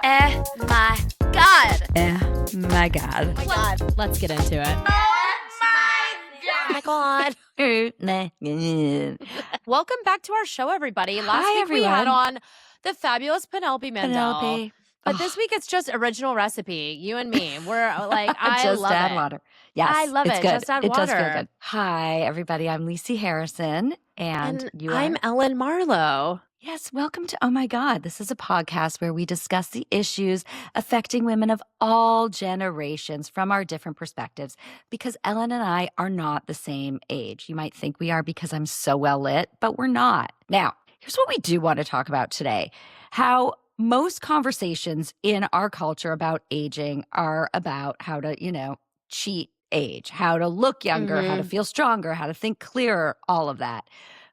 God. EhMaGawd. EhMaGawd. Oh my God. Let's get into it. Oh my God. Welcome back to our show, everybody. Last Hi, week we had everyone. on the fabulous Penelope Mandel. Penelope. But this week it's just original recipe. You and me. We're like, I Just love add it. water. Yes, I love it's it. good. Just add it does feel water. good. Hi, everybody. I'm Lisi Harrison, and you are. I'm Ellen Marlowe. Yes, welcome to Oh My God. This is a podcast where we discuss the issues affecting women of all generations from our different perspectives, because Ellen and I are not the same age. You might think we are because I'm so well lit, but we're not. Now, here's what we do want to talk about today. How most conversations in our culture about aging are about how to, cheat age, how to look younger, how to feel stronger, how to think clearer, all of that.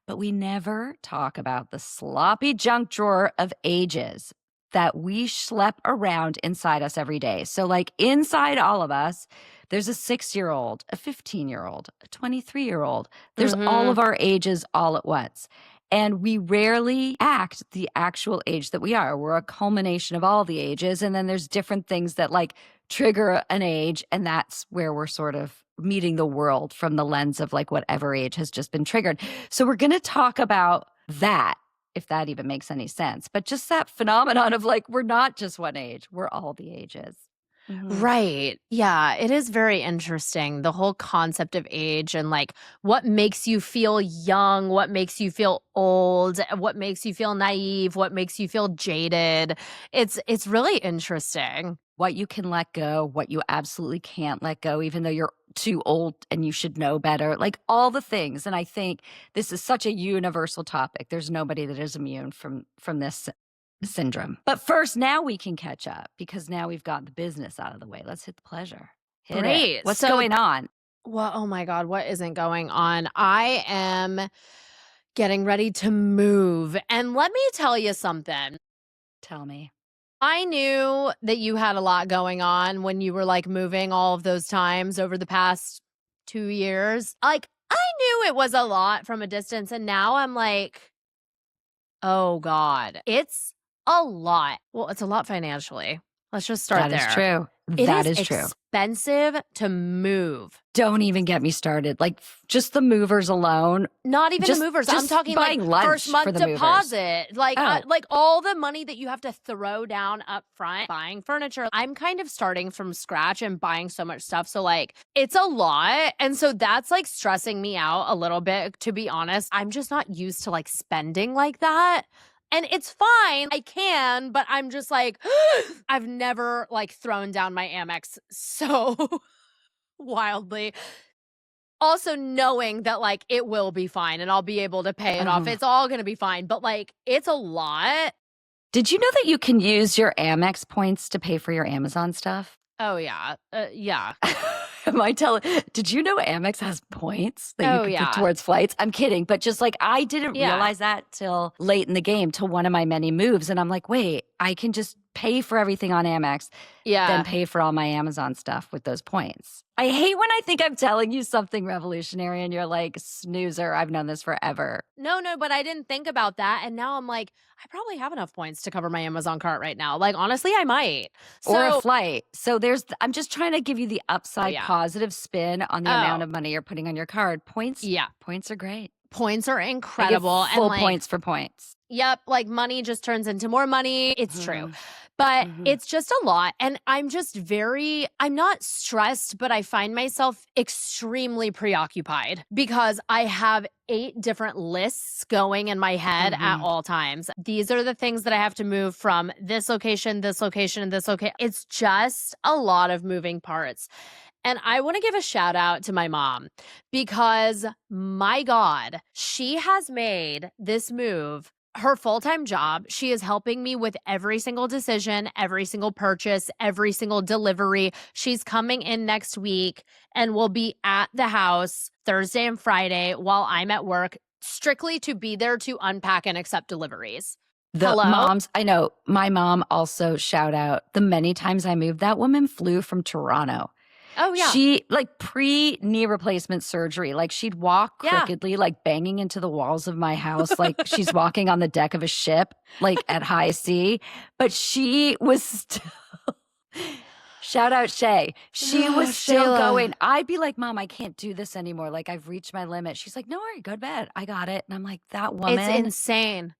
But we never talk about the sloppy junk drawer of ages that we schlepp around inside us every day. So like inside all of us, there's a 6-year-old, a 15-year-old, a 23-year-old. There's all of our ages all at once. And we rarely act the actual age that we are. We're a culmination of all the ages. And then there's different things that like trigger an age. And that's where we're sort of meeting the world from the lens of like whatever age has just been triggered. So we're going to talk about that, if that even makes any sense. But just that phenomenon of like, we're not just one age, we're all the ages. Right. Yeah, it is very interesting. The whole concept of age and like what makes you feel young, what makes you feel old, what makes you feel naive, what makes you feel jaded. It's really interesting. What you can let go, what you absolutely can't let go, even though you're too old and you should know better, like all the things. And I think this is such a universal topic. There's nobody that is immune from this syndrome. But first, now we can catch up because now we've got the business out of the way. Let's hit the pleasure. Hit Great. it. What's So- going on? Well, oh my God, what isn't going on? I am getting ready to move. And let me tell you something. Tell me. I knew that you had a lot going on when you were like moving all of those times over the past 2 years. Like, I knew it was a lot from a distance. And now I'm like, oh God, it's a lot. Well, it's a lot financially. Let's just start there. That is true. It That is is true. expensive to move. Don't even get me started. Like just the movers alone. Not even Just- the movers. I'm just talking like buying lunch first month for the movers. deposit, like Oh. like all the money that you have to throw down up front buying furniture. I'm kind of starting from scratch and buying so much stuff. So like it's a lot. And so that's like stressing me out a little bit, to be honest. I'm just not used to like spending like that. And it's fine. I can, but I'm just like, I've never like thrown down my Amex so wildly. Also knowing that like it will be fine and I'll be able to pay it off. It's all going to be fine. But like it's a lot. Did you know that you can use your Amex points to pay for your Amazon stuff? Oh, yeah. Yeah. Am I telling? Did you know Amex has points that Oh, you can yeah. put towards flights? I'm kidding, but just like I didn't Yeah. realize that till late in the game, till one of my many moves, and I'm like, wait, I can just pay for everything on Amex, Yeah. then pay for all my Amazon stuff with those points. I hate when I think I'm telling you something revolutionary and you're like, snoozer, I've known this forever. No, but I didn't think about that. And now I'm like, I probably have enough points to cover my Amazon cart right now. Like, honestly, I might. Or a So, flight. So I'm just trying to give you the upside yeah. positive spin on the Oh. amount of money you're putting on your card. Points yeah, are great. points are I get incredible. full and like, points for points. yep, like money just turns into more money. It's true. Mhm. But Mhm. it's just a lot. And I'm not stressed, but I find myself extremely preoccupied because I have 8 different lists going in my head at all times. These are the things that I have to move from this location, and this location. It's just a lot of moving parts. And I want to give a shout out to my mom because my God, she has made this move her full-time job. She is helping me with every single decision, every single purchase, every single delivery. She's coming in next week and will be at the house Thursday and Friday while I'm at work, strictly to be there to unpack and accept deliveries. The Hello? moms, I know, my mom also shout out the many times I moved. That woman flew from Toronto. Oh, yeah. She, like, pre-knee replacement surgery, like, she'd walk crookedly, like, banging into the walls of my house like she's walking on the deck of a ship, like, at high sea. But she was still shout out Shay. She was still Shayla. going. I'd be like, Mom, I can't do this anymore. Like, I've reached my limit. She's like, no worry, go to bed. I got it. And I'm like, that woman. It's insane.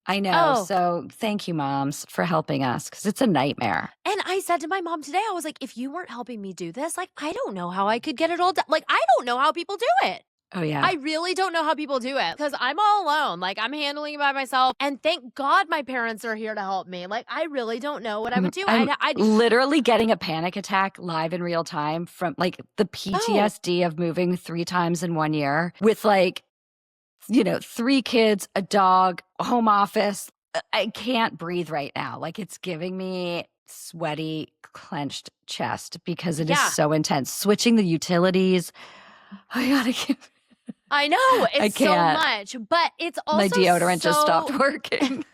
I know. Oh. So thank you, moms, for helping us because it's a nightmare. And I said to my mom today, I was like, if you weren't helping me do this, like, I don't know how I could get it all done. Like, I don't know how people do it. Oh, yeah. I really don't know how people do it because I'm all alone. Like, I'm handling it by myself. And thank God my parents are here to help me. Like, I really don't know what I would do. I'm I literally getting a panic attack live in real time from like the PTSD of moving 3 times in 1 year with like, 3 kids, a dog, a home office. I can't breathe right now. Like it's giving me sweaty, clenched chest because it is so intense. Switching the utilities. I gotta get. I know it's so much, but it's also my deodorant just stopped working.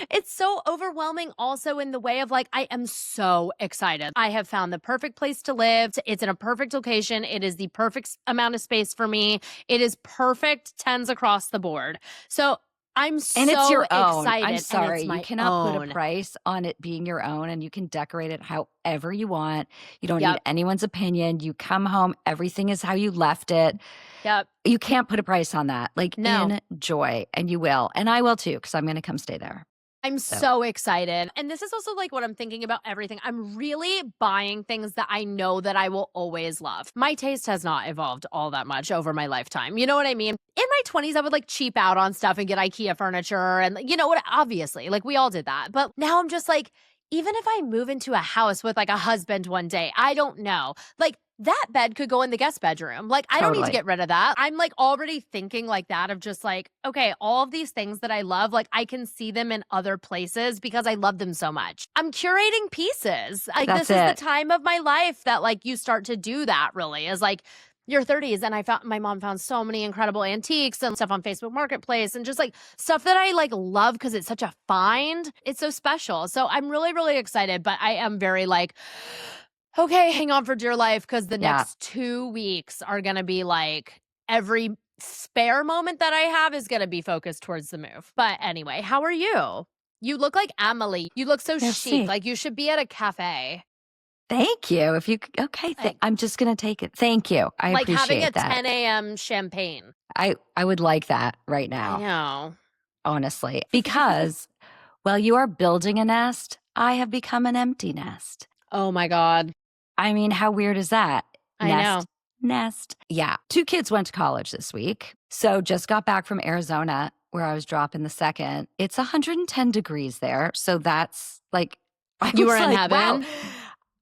It's so overwhelming also in the way of like, I am so excited. I have found the perfect place to live. It's in a perfect location. It is the perfect amount of space for me. It is perfect 10s across the board. So I'm so and it's your own. excited. I'm sorry. You cannot own. put a price on it being your own and you can decorate it however you want. You don't need anyone's opinion. You come home, everything is how you left it. Yep. You can't put a price on that. Like No. enjoy, and you will. And I will too, because I'm going to come stay there. I'm so excited. And this is also like what I'm thinking about everything. I'm really buying things that I know that I will always love. My taste has not evolved all that much over my lifetime. You know what I mean? In my 20s, I would like cheap out on stuff and get IKEA furniture and you know what? Obviously, like we all did that. But now I'm just like, even if I move into a house with like a husband one day, I don't know. Like that bed could go in the guest bedroom. Like I don't need to get rid of that. I'm like already thinking like that of just like, okay, all of these things that I love, like I can see them in other places because I love them so much. I'm curating pieces. Like this is the time of my life that like you start to do that really is like your 30s. And my mom found so many incredible antiques and stuff on Facebook Marketplace and just like stuff that I like love because it's such a find. It's so special. So I'm really, really excited, but I am very like, okay, hang on for dear life because the next 2 weeks are going to be like every spare moment that I have is going to be focused towards the move. But anyway, how are you? You look like Emily. You look so chic. Like you should be at a cafe. Thank you. If you okay, I'm just going to take it. Thank you. I like appreciate having a that. 10 a.m. champagne. I would like that right now. I know. Honestly, because while you are building a nest, I have become an empty nest. Oh my God. I mean, how weird is that? I know. Nest. Yeah. 2 kids went to college this week. So just got back from Arizona where I was dropping the second. It's 110 degrees there. So that's like, you were in heaven? Wow.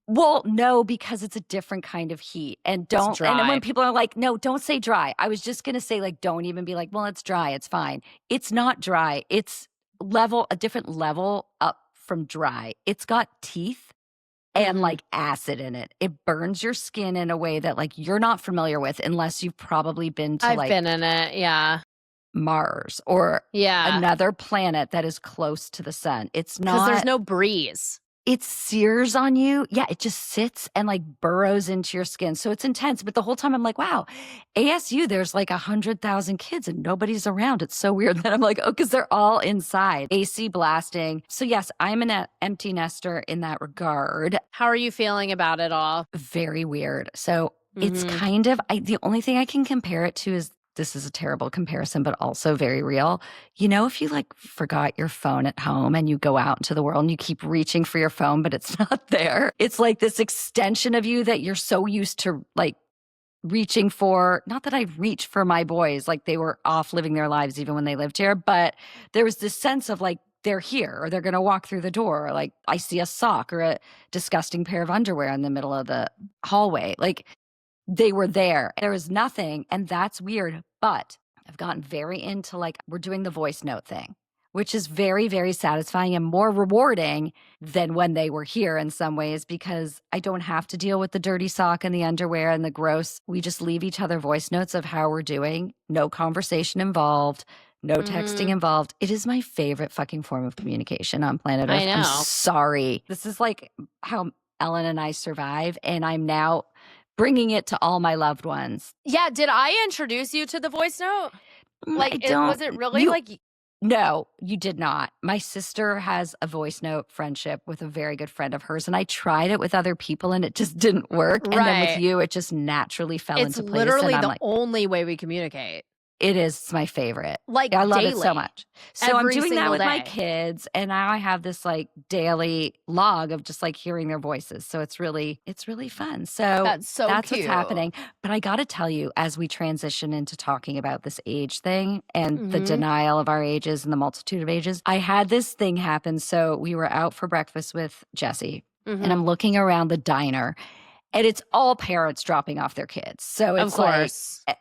Well, no, because it's a different kind of heat. And don't, and then when people are like, no, don't say dry. I was just going to say like, don't even be like, well, it's dry. It's fine. It's not dry. It's a different level up from dry. It's got teeth and like acid in it. It burns your skin in a way that like you're not familiar with unless you've probably been to I've been in it, Mars or another planet that is close to the sun. It's not because there's no breeze. It sears on you. Yeah, it just sits and like burrows into your skin. So it's intense. But the whole time I'm like, wow, ASU, there's like 100,000 kids and nobody's around. It's so weird that I'm like, oh, because they're all inside. AC blasting. So yes, I'm an empty nester in that regard. How are you feeling about it all? Very weird. So it's kind of, the only thing I can compare it to is, this is a terrible comparison, but also very real. You know, if you like forgot your phone at home and you go out into the world and you keep reaching for your phone, but it's not there. It's like this extension of you that you're so used to like reaching for. Not that I reach for my boys, like they were off living their lives even when they lived here, but there was this sense of like, they're here or they're going to walk through the door. Or like I see a sock or a disgusting pair of underwear in the middle of the hallway. Like they were there. There was nothing. And that's weird. But I've gotten very into like, we're doing the voice note thing, which is very, very satisfying and more rewarding than when they were here in some ways, because I don't have to deal with the dirty sock and the underwear and the gross. We just leave each other voice notes of how we're doing. No conversation involved. No texting involved. It is my favorite fucking form of communication on planet Earth. I know. I'm sorry. This is like how Ellen and I survive. And I'm now bringing it to all my loved ones. Yeah, did I introduce you to the voice note? Like, was it really No, you did not. My sister has a voice note friendship with a very good friend of hers, and I tried it with other people, and it just didn't work. And then with you, it just naturally fell into place. It's literally the only way we communicate. It is. It's my favorite. Like, I love daily, it so much. So I'm doing that with my day. kids, and now I have this like daily log of just like hearing their voices. So it's really fun. So that's cute. What's happening. But I got to tell you, as we transition into talking about this age thing and the denial of our ages and the multitude of ages, I had this thing happen. So we were out for breakfast with Jesse, and I'm looking around the diner. And it's all parents dropping off their kids. So it's like,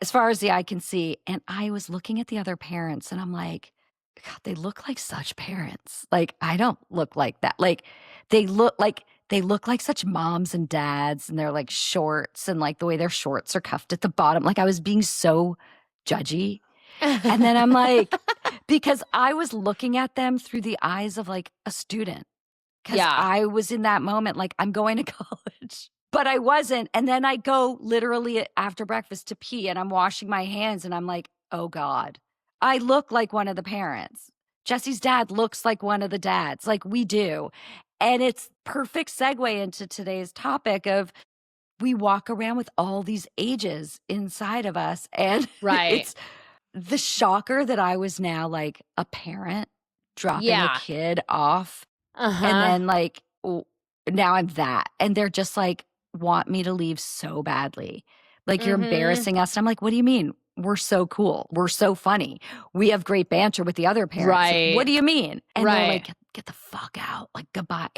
as far as the eye can see. And I was looking at the other parents and I'm like, God, they look like such parents. Like, I don't look like that. Like, they look like such moms and dads, and they're like shorts, and like the way their shorts are cuffed at the bottom. Like, I was being so judgy. And then I'm like, because I was looking at them through the eyes of like a student. Because I was in that moment, like, I'm going to college. But I wasn't. And then I go literally after breakfast to pee, and I'm washing my hands, and I'm like, oh God, I look like one of the parents. Jesse's dad looks like one of the dads. Like, we do. And it's perfect segue into today's topic of we walk around with all these ages inside of us. And it's the shocker that I was now like a parent dropping a kid off. And then like, now I'm that. And they're just like, want me to leave so badly. Like, you're embarrassing us. And I'm like, what do you mean? We're so cool. We're so funny. We have great banter with the other parents. Right. Like, what do you mean? And they're like, get the fuck out. Like, goodbye.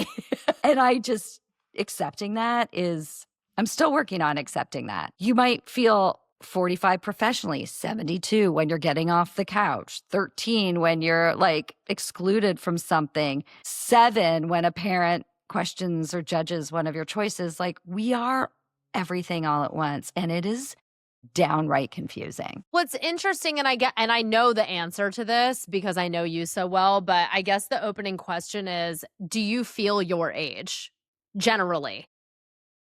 And I just, accepting that is, I'm still working on accepting that. You might feel 45 professionally, 72 when you're getting off the couch, 13 when you're like excluded from something, 7 when a parent questions or judges one of your choices. Like, we are everything all at once, and it is downright confusing. What's interesting, and I know the answer to this because I know you so well, but I guess the opening question is, do you feel your age generally?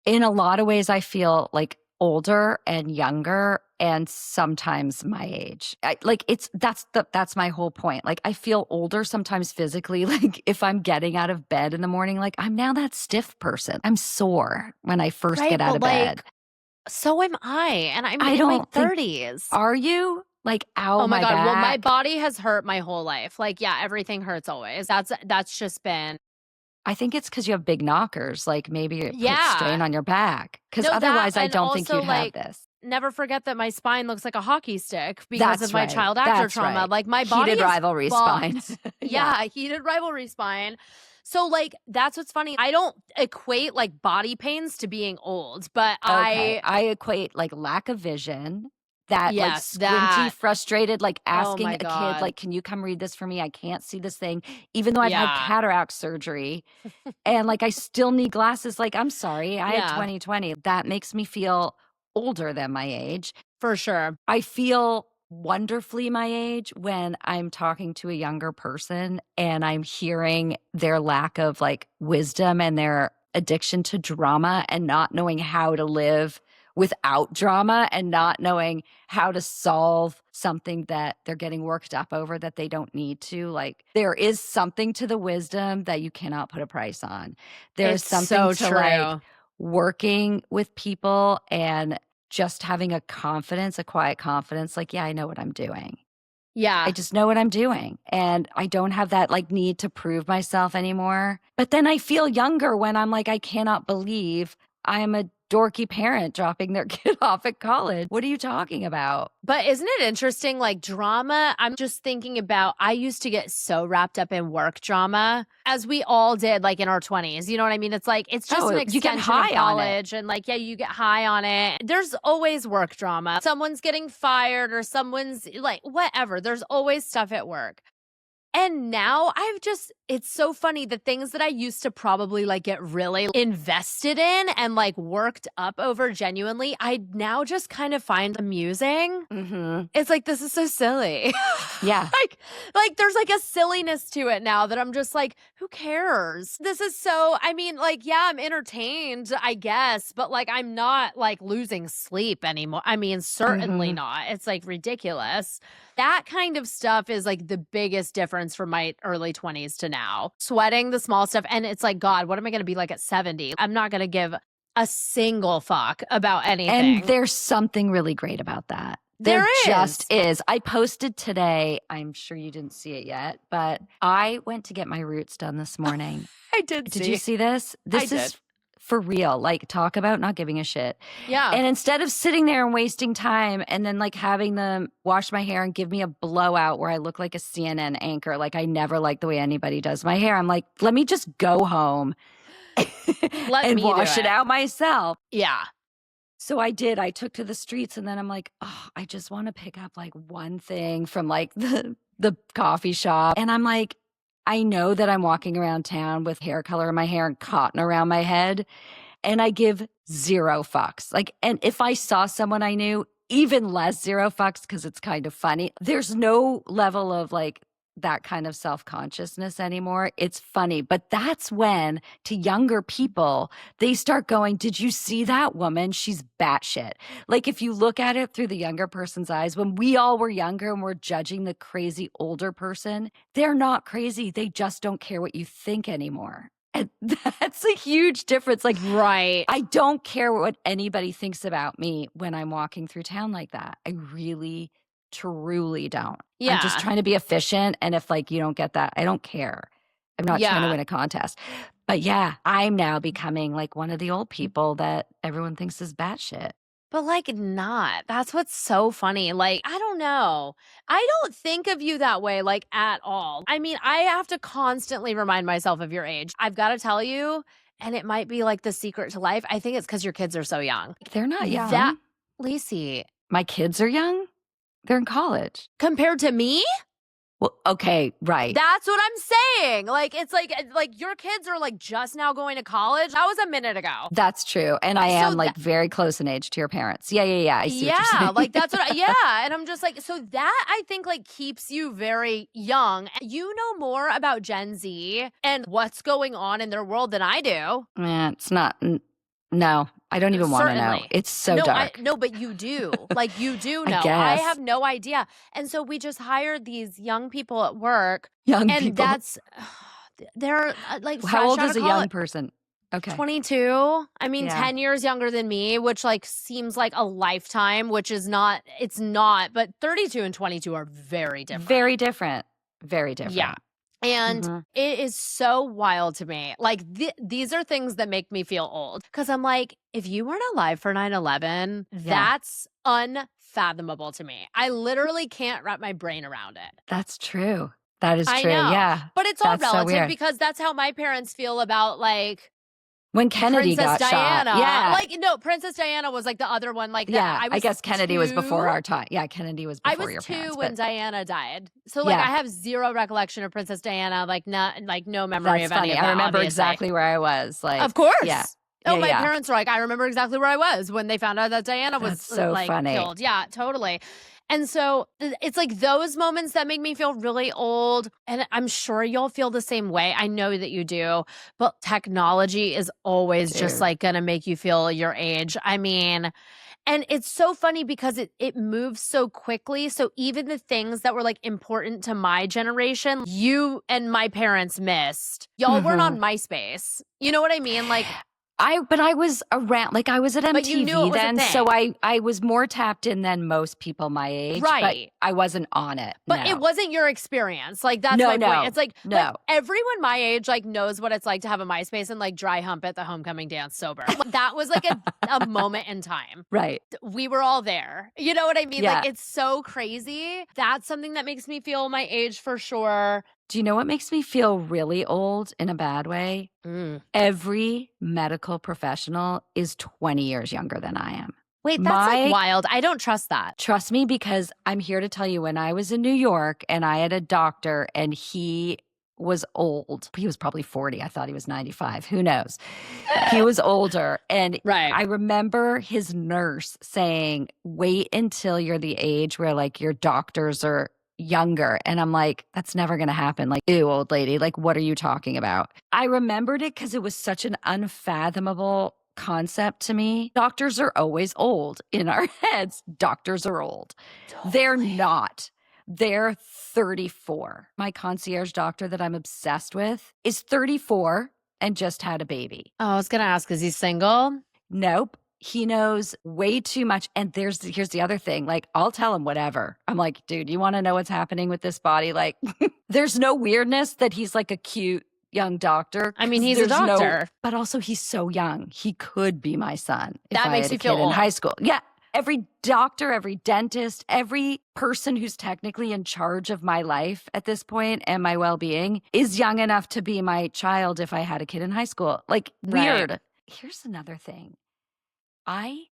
In a lot of ways, I feel like older and younger, and sometimes my age. That's my whole point. Like, I feel older sometimes physically. Like, if I'm getting out of bed in the morning, like, I'm now that stiff person. I'm sore when I first get out of bed. So am I, and I'm in my 30s. Are you? Like, ow, oh my God. back. Well, my body has hurt my whole life. Like, yeah, everything hurts always. That's just been. I think it's because you have big knockers. Like, maybe it puts strain on your back. Because otherwise, I don't think you'd have this. Never forget that my spine looks like a hockey stick because of my child actor trauma. Right. Like, my body heated rivalry spine. Yeah, heated rivalry spine. So, like, that's what's funny. I don't equate like body pains to being old, but I equate like lack of vision. Like squinty, frustrated, like asking a kid, like, can you come read this for me? I can't see this thing. Even though I've had cataract surgery and like I still need glasses. Like, I'm sorry, I had 20/20. That makes me feel older than my age. For sure. I feel wonderfully my age when I'm talking to a younger person and I'm hearing their lack of like wisdom and their addiction to drama and not knowing how to live without drama and not knowing how to solve something that they're getting worked up over that they don't need to. Like, there is something to the wisdom that you cannot put a price on. There's something to like working with people and just having a confidence, a quiet confidence. Like, yeah, I know what I'm doing. Yeah. I just know what I'm doing. And I don't have that like need to prove myself anymore. But then I feel younger when I'm like, I cannot believe I'm a dorky parent dropping their kid off at college. What are you talking about? But isn't it interesting, like drama? I'm just thinking about, I used to get so wrapped up in work drama, as we all did, like in our 20s. You know what I mean? It's like, it's just an extension you get high of college. And like, yeah, you get high on it. There's always work drama. Someone's getting fired or someone's like, whatever. There's always stuff at work. And now it's so funny. The things that I used to probably like get really invested in and like worked up over genuinely, I now just kind of find amusing. Mm-hmm. It's like, this is so silly. Yeah. like there's like a silliness to it now that I'm just like, who cares? This is so, I mean, like, yeah, I'm entertained, I guess, but like, I'm not like losing sleep anymore. I mean, certainly not. It's like ridiculous. That kind of stuff is like the biggest difference from my early 20s to now. Sweating the small stuff. And it's like, God, what am I going to be like at 70? I'm not going to give a single fuck about anything. And there's something really great about that. There just is. I posted today, I'm sure you didn't see it yet, but I went to get my roots done this morning. I did Did you see this? This is for real. Like, talk about not giving a shit. Yeah. And instead of sitting there and wasting time and then like having them wash my hair and give me a blowout where I look like a CNN anchor, like I never like the way anybody does my hair, I'm like, let me just go home and wash it out myself. Yeah. So I did. I took to the streets and then I'm like, oh, I just want to pick up like one thing from like the coffee shop. And I'm like, I know that I'm walking around town with hair color in my hair and cotton around my head. And I give 0 fucks. Like, and if I saw someone I knew, even less 0 fucks because it's kind of funny. There's no level of like that kind of self-consciousness anymore. It's funny. But that's when, to younger people, they start going, did you see that woman? She's batshit. Like, if you look at it through the younger person's eyes, when we all were younger and we're judging the crazy older person, they're not crazy. They just don't care what you think anymore. And that's a huge difference. Like, right. I don't care what anybody thinks about me when I'm walking through town like that. I really truly don't. Yeah. I'm just trying to be efficient. And if like you don't get that, I don't care. I'm not trying to win a contest. But yeah, I'm now becoming like one of the old people that everyone thinks is batshit. But like not. That's what's so funny. Like, I don't know. I don't think of you that way, like at all. I mean, I have to constantly remind myself of your age. I've got to tell you, and it might be like the secret to life. I think it's because your kids are so young. They're not young. Lisi. My kids are young? They're in college. Compared to me? Well, okay, right. That's what I'm saying. Like, it's like your kids are like just now going to college. That was a minute ago. That's true. And I am like very close in age to your parents. Yeah. I see what you're saying. Like that's what, And I'm just like, so that I think like keeps you very young. You know more about Gen Z and what's going on in their world than I do. It's not. No, I don't even want to know. It's so dark. No, but you do. Like, you do know. I guess. I have no idea. And so we just hired these young people at work. And that's, they're like, how old is a young person? Okay. 22. I mean, 10 years younger than me, which like seems like a lifetime, which is not, it's not. But 32 and 22 are very different. Very different. Very different. Yeah. And it is so wild to me. Like, these are things that make me feel old. Because I'm like, if you weren't alive for 9/11, that's unfathomable to me. I literally can't wrap my brain around it. That's true. That is true. I know. Yeah. But it's all That's relative so because that's how my parents feel about like when Kennedy Princess got Diana. shot. Yeah. Like, no, Princess Diana was like the other one. Like, I guess Kennedy was before our time. Yeah, Kennedy was before your parents. I was 2 when Diana died. So, like, I have zero recollection of Princess Diana. Like, no memory That's of funny. any of that, I remember obviously. exactly where I was. Like, of course. Yeah. Oh, my parents were like, I remember exactly where I was when they found out that Diana was so like funny. killed. Yeah, totally. And so it's like those moments that make me feel really old. And I'm sure you'll feel the same way. I know that you do. But technology is always just like going to make you feel your age. I mean, and it's so funny because it moves so quickly. So even the things that were like important to my generation, you and my parents missed. Y'all weren't on MySpace. You know what I mean? Like, but I was around, like I was at MTV then, so I was more tapped in than most people my age. Right. But I wasn't on it. But it wasn't your experience. Like, that's my point. It's like, like, everyone my age, like, knows what it's like to have a MySpace and, like, dry hump at the homecoming dance sober. That was, like, a moment in time. Right. We were all there. You know what I mean? Yeah. Like, it's so crazy. That's something that makes me feel my age for sure. Do you know what makes me feel really old in a bad way? Every medical professional is 20 years younger than I am. Wait, that's like wild. I don't trust that. Trust me, because I'm here to tell you, when I was in New York and I had a doctor and he was old. He was probably 40. I thought he was 95. Who knows? He was older. And I remember his nurse saying, wait until you're the age where like your doctors are younger. And I'm like, that's never going to happen. Like, ew, old lady. Like, what are you talking about? I remembered it because it was such an unfathomable concept to me. Doctors are always old. In our heads, doctors are old. Totally. They're not. They're 34. My concierge doctor that I'm obsessed with is 34 and just had a baby. Oh, I was going to ask, is he single? Nope. He knows way too much. And here's the other thing. Like, I'll tell him whatever. I'm like, dude, you want to know what's happening with this body? Like, there's no weirdness that he's like a cute young doctor. I mean, he's a doctor. But also he's so young. He could be my son. That makes you feel old. In high school. Yeah. Every doctor, every dentist, every person who's technically in charge of my life at this point and my well-being is young enough to be my child if I had a kid in high school. Like, weird. Here's another thing. I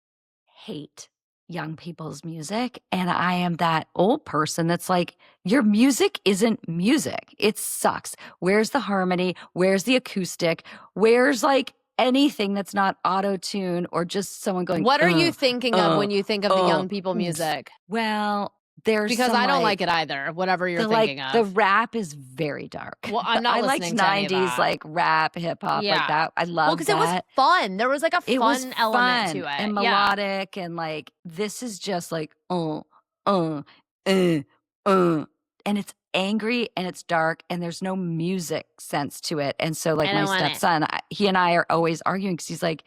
hate young people's music, and I am that old person that's like, your music isn't music. It sucks. Where's the harmony? Where's the acoustic? Where's like anything that's not auto-tune or just someone going, what are you thinking of when you think of the young people music? Well, there's because I don't like it either, whatever you're thinking of. The rap is very dark. Well, I'm not listening to any of that. I liked 90s like rap, hip-hop, like that. I love that. Well, because it was fun. There was like a fun element to it. And melodic and like, this is just like, and it's angry and it's dark and there's no music sense to it. And so like my stepson, he and I are always arguing because he's like,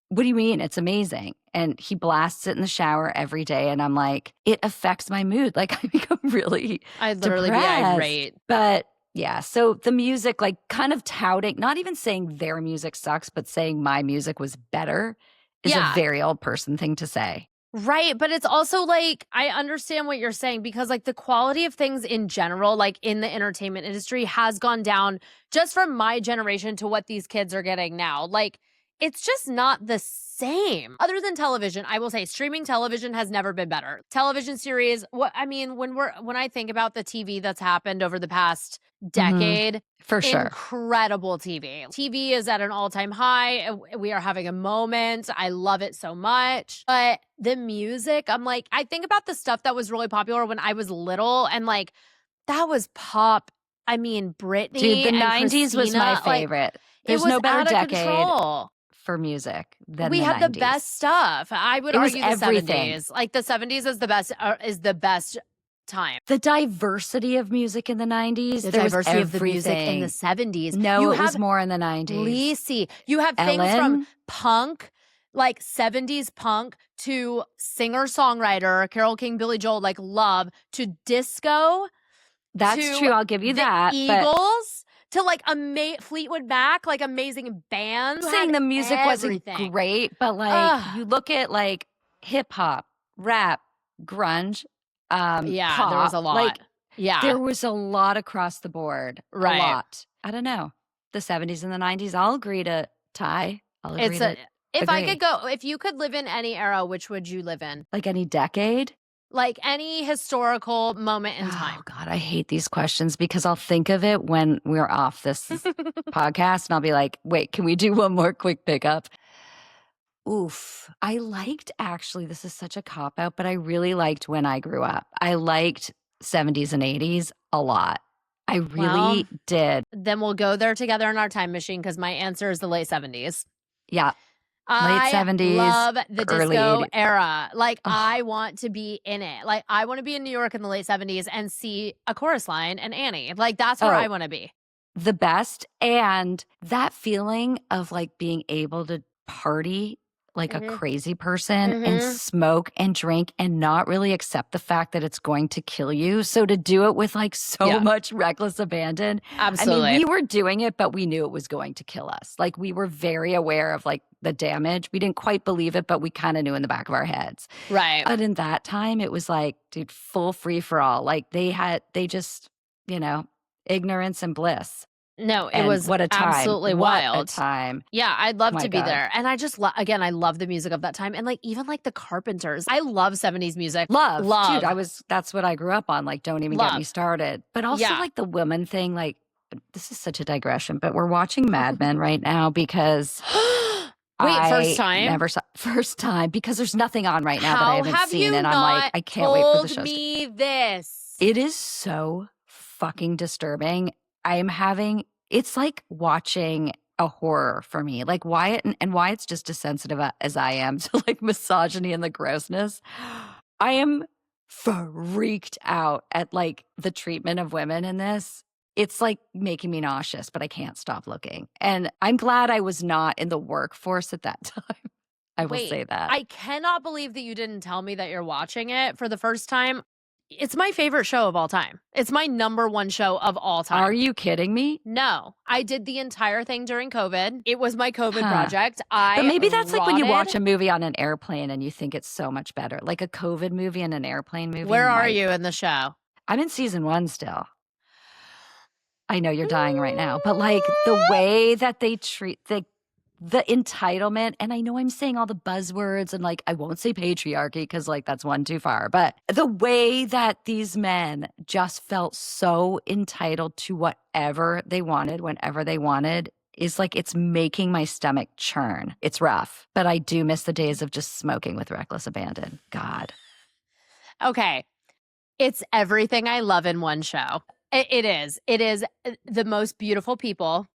what do you mean? It's amazing. And he blasts it in the shower every day. And I'm like, it affects my mood. Like, I become really I'd literally depressed. be irate. But yeah, so the music, like kind of touting, not even saying their music sucks, but saying my music was better is a very old person thing to say. Right. But it's also like, I understand what you're saying because like the quality of things in general, like in the entertainment industry has gone down just from my generation to what these kids are getting now. Like, it's just not the same. Other than television, I will say streaming television has never been better. Television series, when I think about the TV that's happened over the past decade, for sure. Incredible TV. TV is at an all-time high. We are having a moment. I love it so much. But the music, I'm like, I think about the stuff that was really popular when I was little and like that was pop. I mean, Britney. Dude, the 90s Christina, was my favorite. There's no better decade for music than we the had 90s. The best stuff. I would argue the 70s. Like the 70s is the best time. The diversity of music in the 90s. The diversity of the music in the 70s. No, it was more in the 90s. Lisi. You have Ellen. things from punk, like 70s punk, to singer-songwriter, Carole King, Billy Joel, like Love, to disco. That's true. I'll give you that. Eagles. To like Fleetwood Mac, like amazing bands. I'm saying the music wasn't great, but like you look at like hip hop, rap, grunge, pop, there was a lot. Like, there was a lot across the board. Right. A lot. I don't know. The 70s and the 90s, I'll agree to tie. I'll agree to if you could live in any era, which would you live in? Like any decade? Like any historical moment in time. Oh, God, I hate these questions because I'll think of it when we're off this podcast and I'll be like, wait, can we do one more quick pickup? Oof. I liked, actually, this is such a cop-out, but I really liked when I grew up. I liked 70s and 80s a lot. I really did. Then we'll go there together in our time machine because my answer is the late 70s. Yeah. Late 70s, love the early disco 80s. era. Like, I want to be in it. Like, I want to be in New York in the late 70s and see a chorus line and Annie. Like, that's where I want to be. The best. And that feeling of like being able to party like a crazy person and smoke and drink and not really accept the fact that it's going to kill you. So to do it with like so much reckless abandon. Absolutely. I mean, we were doing it, but we knew it was going to kill us. Like we were very aware of like the damage. We didn't quite believe it, but we kind of knew in the back of our heads. Right. But in that time, it was like, dude, full free for all. Like they just, ignorance and bliss. No, it And was what a time. absolutely What wild. a time. Yeah, I'd love My to be God. there. And I just again, I love the music of that time. And like even like the Carpenters. I love 70s music. Love. Love. Dude, that's what I grew up on. Like, don't even get me Love. started. But also Yeah. like the woman thing, like this is such a digression, but we're watching Mad Men right now because Wait, first I time? never saw first time because there's nothing on right now that I How haven't have seen. you And I'm like, I can't wait for the show. told me this? It is so fucking disturbing. It's like watching a horror for me. Like why why it's just as sensitive as I am to like misogyny and the grossness. I am freaked out at like the treatment of women in this. It's like making me nauseous, but I can't stop looking. And I'm glad I was not in the workforce at that time. I will say that. I cannot believe that you didn't tell me that you're watching it for the first time. It's my favorite show of all time. It's my number one show of all time. Are you kidding me? No, I did the entire thing during COVID. It was my COVID project. But maybe that's like when you watch a movie on an airplane and you think it's so much better. Like a COVID movie and an airplane movie. Where are you in the show? I'm in season 1 still. I know you're dying right now, but like the way that they treat the entitlement, and I know I'm saying all the buzzwords and like I won't say patriarchy because like that's one too far, but the way that these men just felt so entitled to whatever they wanted whenever they wanted is like it's making my stomach churn. It's rough, but I do miss the days of just smoking with reckless abandon. God. Okay. It's everything I love in one show. It is. It is the most beautiful people.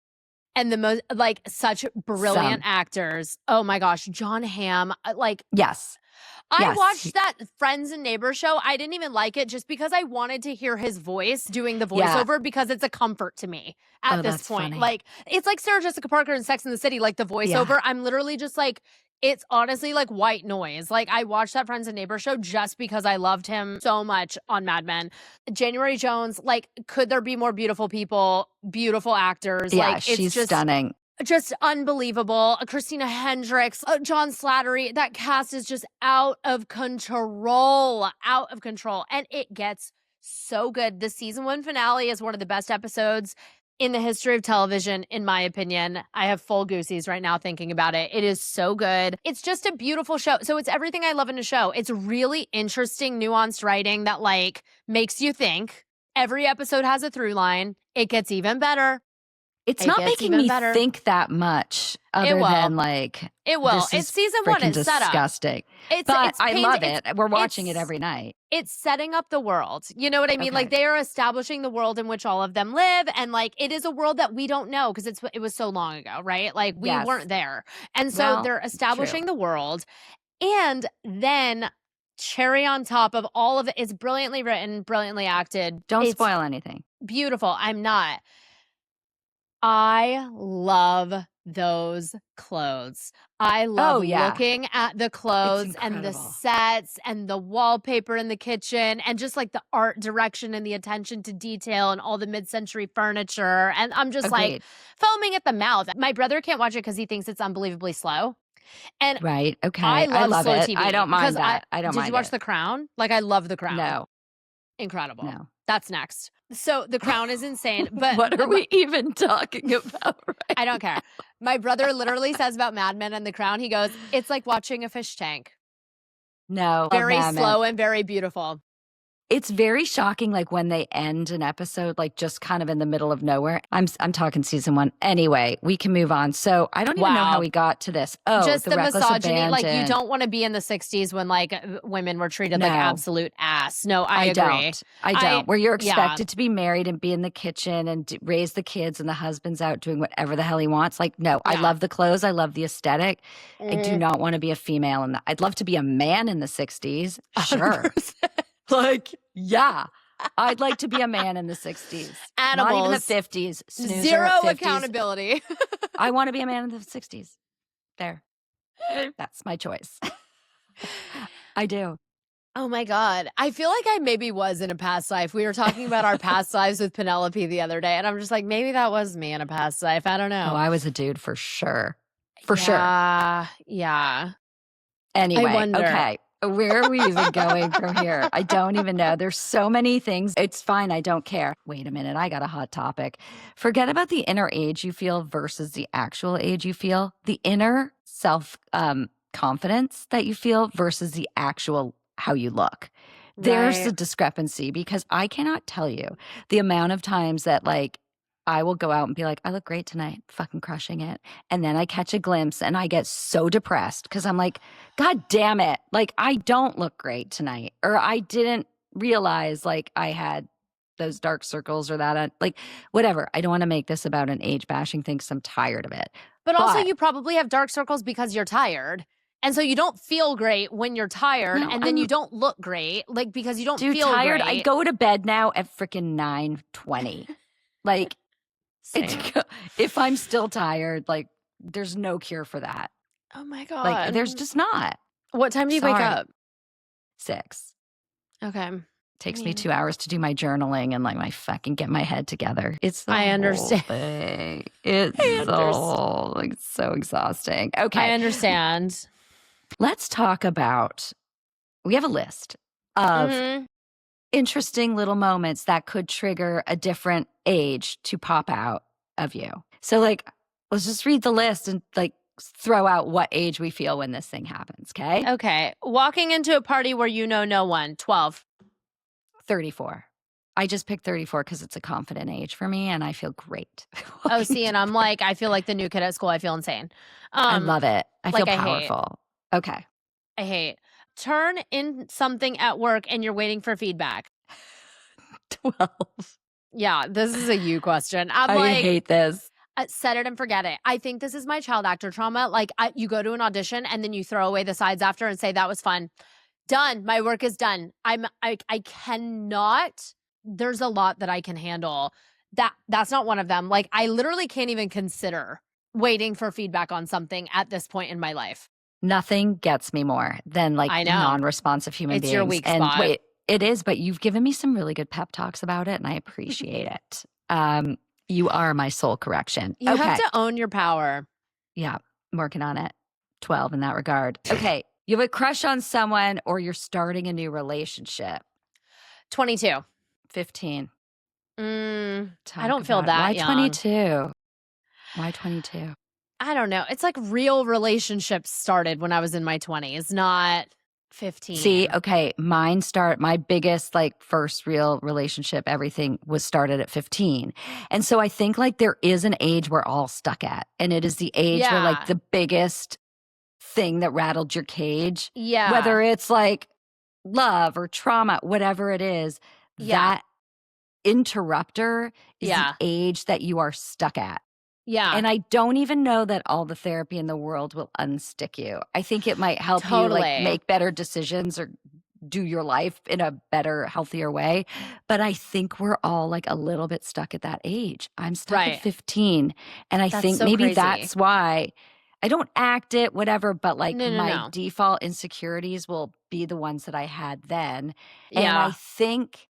And the most, like, such brilliant actors. Oh my gosh, John Hamm. Like, yes. I watched that Friends and Neighbors show. I didn't even like it just because I wanted to hear his voice doing the voiceover because it's a comfort to me at this point. Funny. Like, it's like Sarah Jessica Parker in Sex and the City, like the voiceover. I'm literally just like, it's honestly like white noise. Like, I watched that Friends and Neighbors show just because I loved him so much on Mad Men. January Jones, like, could there be more beautiful people, beautiful actors? Yeah, like, she's just stunning. Just unbelievable. Christina Hendricks, John Slattery. That cast is just out of control. Out of control. And it gets so good. The season 1 finale is one of the best episodes in the history of television, in my opinion. I have full goosies right now thinking about it. It is so good. It's just a beautiful show. So it's everything I love in a show. It's really interesting, nuanced writing that like makes you think. Every episode has a through line. It gets even better. It's not making me think that much other than like it will. It's season 1. It's set up. Disgusting. But I love it. We're watching it every night. It's setting up the world. You know what I mean? Okay. Like they are establishing the world in which all of them live. And like it is a world that we don't know because it was so long ago, right? Like we weren't there. And so they're establishing the world. And then cherry on top of all of it, it's brilliantly written, brilliantly acted. Don't spoil anything. Beautiful. I'm not. I love those clothes. I love looking at the clothes and the sets and the wallpaper in the kitchen and just like the art direction and the attention to detail and all the mid-century furniture. And I'm just like foaming at the mouth. My brother can't watch it because he thinks it's unbelievably slow. And okay. I love slow it. TV. I don't mind that. I don't mind. Did you watch The Crown? Like I love The Crown. No. Incredible. No. That's next. So The Crown is insane. But what are we even talking about right I don't care. My brother literally says about Mad Men and The Crown, he goes, it's like watching a fish tank. No. Very slow and very beautiful. It's very shocking, like when they end an episode, like just kind of in the middle of nowhere. I'm talking season 1. Anyway, we can move on. So I don't even know how we got to this. Oh, just the misogyny. Abandon. Like you don't want to be in the 60s when like women were treated like absolute ass. No, I agree. I don't. Where you're expected to be married and be in the kitchen and raise the kids and the husband's out doing whatever the hell he wants. Like, no, I love the clothes. I love the aesthetic. I do not want to be a female in that. I'd love to be a man in the 60s. Sure. 100%. Like, yeah, I'd like to be a man in the 60s. Animals. Not even the 50s. Snoozer, Zero 50s. accountability. I want to be a man in the 60s. There. That's my choice. I do. Oh my God. I feel like I maybe was in a past life. We were talking about our past lives with Penelope the other day, and I'm just like, maybe that was me in a past life. I don't know. Oh, I was a dude for sure. For sure. Yeah. Anyway, I wonder. okay. Where are we even going from here? I don't even know. There's so many things. It's fine. I don't care. Wait a minute. I got a hot topic. Forget about the inner age you feel versus the actual age you feel. The inner self confidence that you feel versus the actual how you look. There's a discrepancy because I cannot tell you the amount of times that like I will go out and be like, I look great tonight, fucking crushing it. And then I catch a glimpse and I get so depressed because I'm like, God damn it. Like, I don't look great tonight. Or I didn't realize like I had those dark circles or that, like, whatever. I don't want to make this about an age bashing thing because I'm tired of it. But also, you probably have dark circles because you're tired. And so you don't feel great when you're tired, No, and then you don't look great, like, because you don't feel tired. great. I go to bed now at freaking 9:20. Like, if I'm still tired, like, there's no cure for that. Oh my God. Like, there's just not. What time do you wake up? 6. Okay. Takes me 2 hours to do my journaling and like my fucking get my head together. It's the I understand. whole thing. It's so like so exhausting. Okay. I understand. Let's talk about, we have a list of interesting little moments that could trigger a different age to pop out of you. So like, let's just read the list and like throw out what age we feel when this thing happens. Okay. Okay. Walking into a party where you know no one. 12. 34. I just picked 34 because it's a confident age for me and I feel great. Oh, see, and I'm like, I feel like the new kid at school. I feel insane. I love it. I feel like, powerful. Okay. I hate. Turn in something at work and you're waiting for feedback. 12. Yeah, this is a you question. I hate this. Set it and forget it. I think this is my child actor trauma. Like, you go to an audition and then you throw away the sides after and say, that was fun. Done. My work is done. I cannot. There's a lot that I can handle. That's not one of them. Like, I literally can't even consider waiting for feedback on something at this point in my life. Nothing gets me more than like non-responsive human beings. It's your weak spot. Wait, it is, but you've given me some really good pep talks about it and I appreciate it. You are my soul correction. You have to own your power. Yeah, I'm working on it. 12 in that regard. Okay. You have a crush on someone or you're starting a new relationship. 22. 15. I don't feel that Why young. 22? Why 22? I don't know. It's like real relationships started when I was in my 20s, not 15. See, okay, my biggest like first real relationship, everything was started at 15. And so I think like there is an age we're all stuck at. And it is the age where like the biggest thing that rattled your cage. Yeah. Whether it's like love or trauma, whatever it is, that interrupter is the age that you are stuck at. Yeah. And I don't even know that all the therapy in the world will unstick you. I think it might help you like make better decisions or do your life in a better, healthier way. But I think we're all like a little bit stuck at that age. I'm stuck at 15. And I think maybe that's why I don't act it, whatever, but like my default insecurities will be the ones that I had then. And I think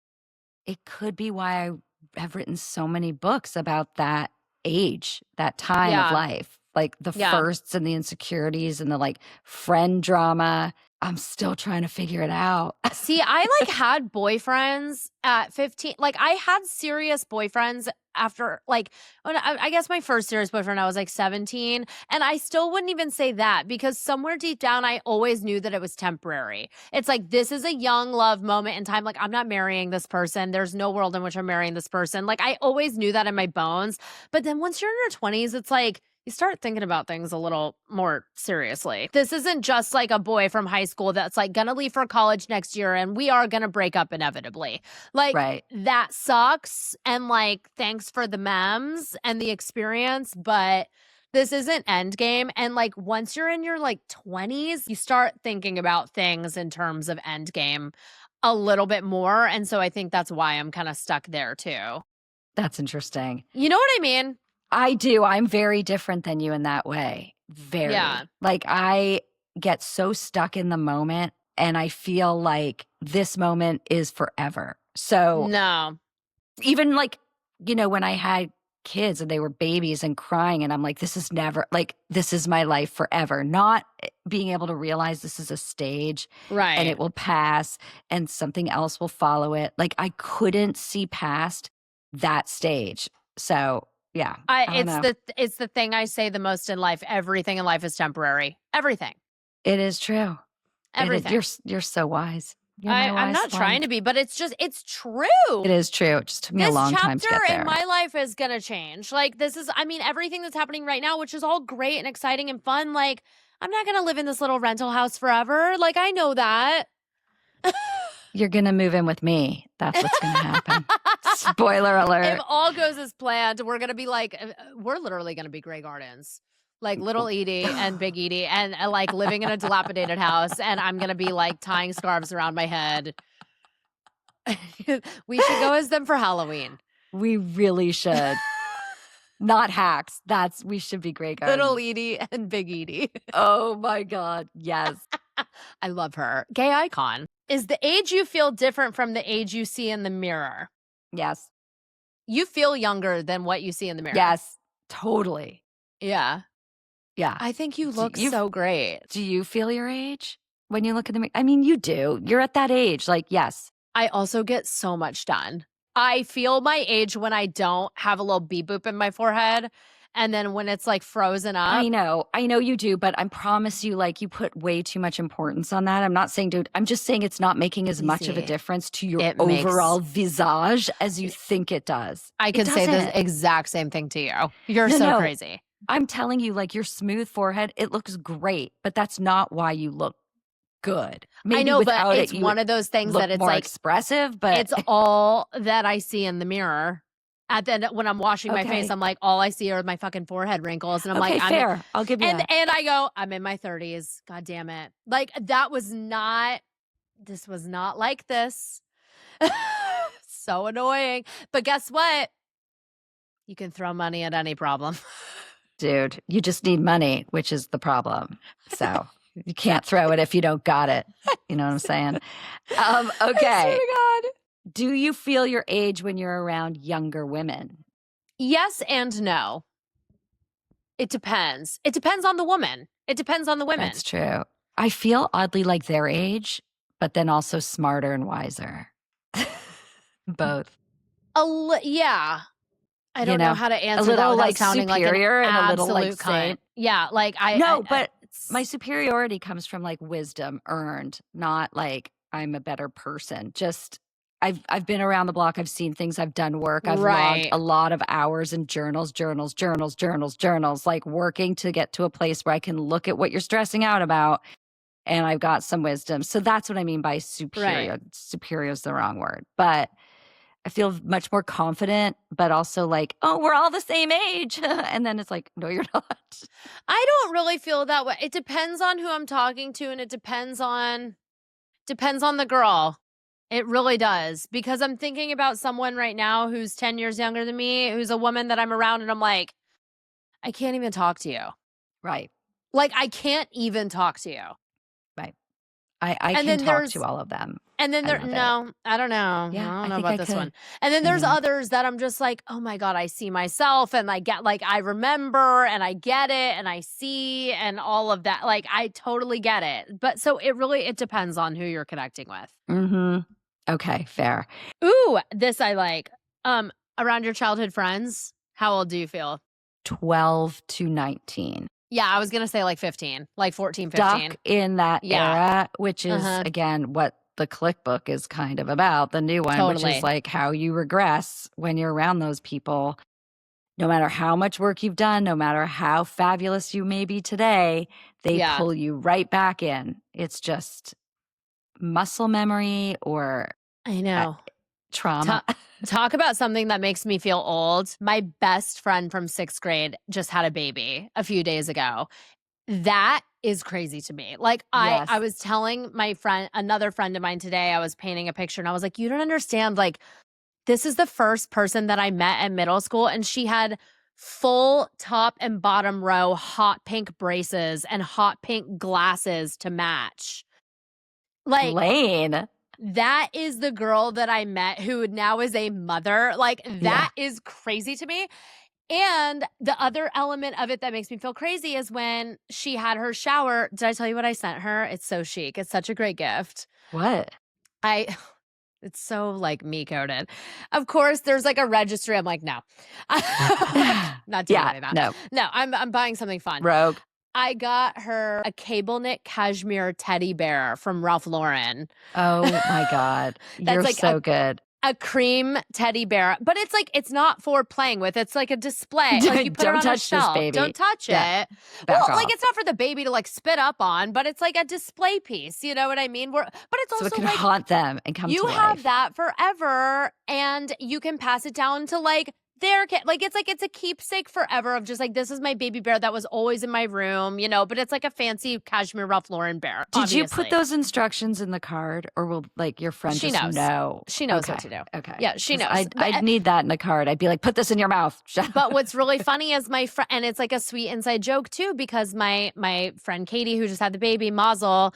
it could be why I have written so many books about that age, that time of life, like the firsts and the insecurities and the like friend drama. I'm still trying to figure it out. See, I like had boyfriends at 15. Like I had serious boyfriends after like, I guess my first serious boyfriend, I was like 17. And I still wouldn't even say that because somewhere deep down, I always knew that it was temporary. It's like, this is a young love moment in time. Like I'm not marrying this person. There's no world in which I'm marrying this person. Like I always knew that in my bones. But then once you're in your 20s, it's like, you start thinking about things a little more seriously. This isn't just like a boy from high school that's like gonna leave for college next year and we are gonna break up inevitably. Like that sucks and like thanks for the memes and the experience, but this isn't endgame. And like once you're in your like 20s, you start thinking about things in terms of endgame a little bit more. And so I think that's why I'm kind of stuck there too. That's interesting. You know what I mean? I do. I'm very different than you in that way. Very. Yeah. Like I get so stuck in the moment and I feel like this moment is forever. So no. Even like, you know, when I had kids and they were babies and crying. And I'm like, this is never, like, this is my life forever. Not being able to realize this is a stage Right. and it will pass and something else will follow it. Like, I couldn't see past that stage. So yeah, I don't know. It's the thing I say the most in life. Everything in life is temporary. Everything. It is true. Everything. You're so wise. I'm not trying to be, but it's true. It is true. It just took me a long time to get there. This chapter in my life is going to change. Like, this is, I mean, everything that's happening right now, which is all great and exciting and fun. Like, I'm not going to live in this little rental house forever. Like, I know that. You're going to move in with me. That's what's going to happen. Spoiler alert. If all goes as planned, we're going to be like, we're literally going to be Grey Gardens. Like little Edie and Big Edie and like living in a dilapidated house. And I'm going to be like tying scarves around my head. We should go as them for Halloween. We really should. Not hacks. We should be Grey Gardens. Little Edie and Big Edie. Oh my God. Yes. I love her. Gay icon. Is the age you feel different from the age you see in the mirror? Yes. You feel younger than what you see in the mirror. Yes. Totally. Yeah. Yeah. I think you look so great. Do you feel your age when you look in the mirror? I mean, you do. You're at that age. Like, yes. I also get so much done. I feel my age when I don't have a little beep boop in my forehead. And then when it's like frozen up. I know you do, but I promise you, like, you put way too much importance on that. I'm not saying, dude, I'm just saying it's not making as much of a difference to your overall visage as you think it does. I could say the exact same thing to you. You're so crazy. I'm telling you, like, your smooth forehead, it looks great, but that's not why you look good. Maybe I know, but it's it, one of those things that it's more like expressive, but it's all that I see in the mirror. At the end, when I'm washing my face, I'm like, all I see are my fucking forehead wrinkles, and I'm like, fair. I'll give you that. And I go, I'm in my 30s. God damn it! Like this was not like this. So annoying. But guess what? You can throw money at any problem. Dude, you just need money, which is the problem. So you can't throw it if you don't got it. You know what I'm saying? Okay. I swear to God. Do you feel your age when you're around younger women? Yes and no. It depends. It depends on the woman. It depends on the women. That's true. I feel oddly like their age, but then also smarter and wiser. Both. Yeah. I don't know how to answer that without like sounding superior like an and a absolute little like cunt. Yeah, like but my superiority comes from like wisdom earned, not like I'm a better person. Just I've been around the block. I've seen things. I've done work. I've logged a lot of hours in journals, like working to get to a place where I can look at what you're stressing out about. And I've got some wisdom. So that's what I mean by superior. Right. Superior is the wrong word. But I feel much more confident, but also like, oh, we're all the same age. And then it's like, no, you're not. I don't really feel that way. It depends on who I'm talking to, and it depends on the girl. It really does. Because I'm thinking about someone right now who's 10 years younger than me, who's a woman that I'm around, and I'm like, I can't even talk to you. Right. Like, I can't even talk to you. Right. I can talk to all of them. And then I don't know. Yeah, I don't know about this could. one. And then there's others that I'm just like, oh my God, I see myself, and I get like, I remember, and I get it, and I see, and all of that. Like, I totally get it. But so it depends on who you're connecting with. Mm-hmm. Okay, fair. Ooh, this I like. Around your childhood friends, how old do you feel? 12 to 19. Yeah, I was going to say like 15, like 14, 15. Stuck in that era, which is, again, what the Click book is kind of about, the new one, which is like how you regress when you're around those people. No matter how much work you've done, no matter how fabulous you may be today, they pull you right back in. It's just muscle memory or I know trauma. Talk about something that makes me feel old. My best friend from 6th grade just had a baby a few days ago. That is crazy to me. Like I was telling my friend, another friend of mine today, I was painting a picture and I was like, you don't understand. Like, this is the first person that I met at middle school, and she had full top and bottom row hot pink braces and hot pink glasses to match. Like, Lane. That is the girl that I met who now is a mother. Like, that is crazy to me. And the other element of it that makes me feel crazy is when she had her shower. Did I tell you what I sent her? It's so chic. It's such a great gift. What? It's so like me coded. Of course, there's like a registry. I'm like, no. Not doing any of that. No, I'm buying something fun. Rogue. I got her a cable knit cashmere teddy bear from Ralph Lauren. Oh my God. You're like so good. A cream teddy bear, but it's like, it's not for playing with. It's like a display. Like you put it on a shelf. This, baby. Don't touch it. Well, like it's not for the baby to like spit up on, but it's like a display piece. You know what I mean? But it's also so it can like haunt them and come to life. You have that forever, and you can pass it down to like their kid. Like it's a keepsake forever of just like, this is my baby bear that was always in my room, you know, but it's like a fancy cashmere Ralph Lauren bear. Did you put those instructions in the card, or will like your friend she just knows. know? She knows what to do. Okay. Yeah, she knows. I'd need that in the card. I'd be like, put this in your mouth. But what's really funny is my friend, and it's like a sweet inside joke too, because my friend Katie, who just had the baby, Mazel,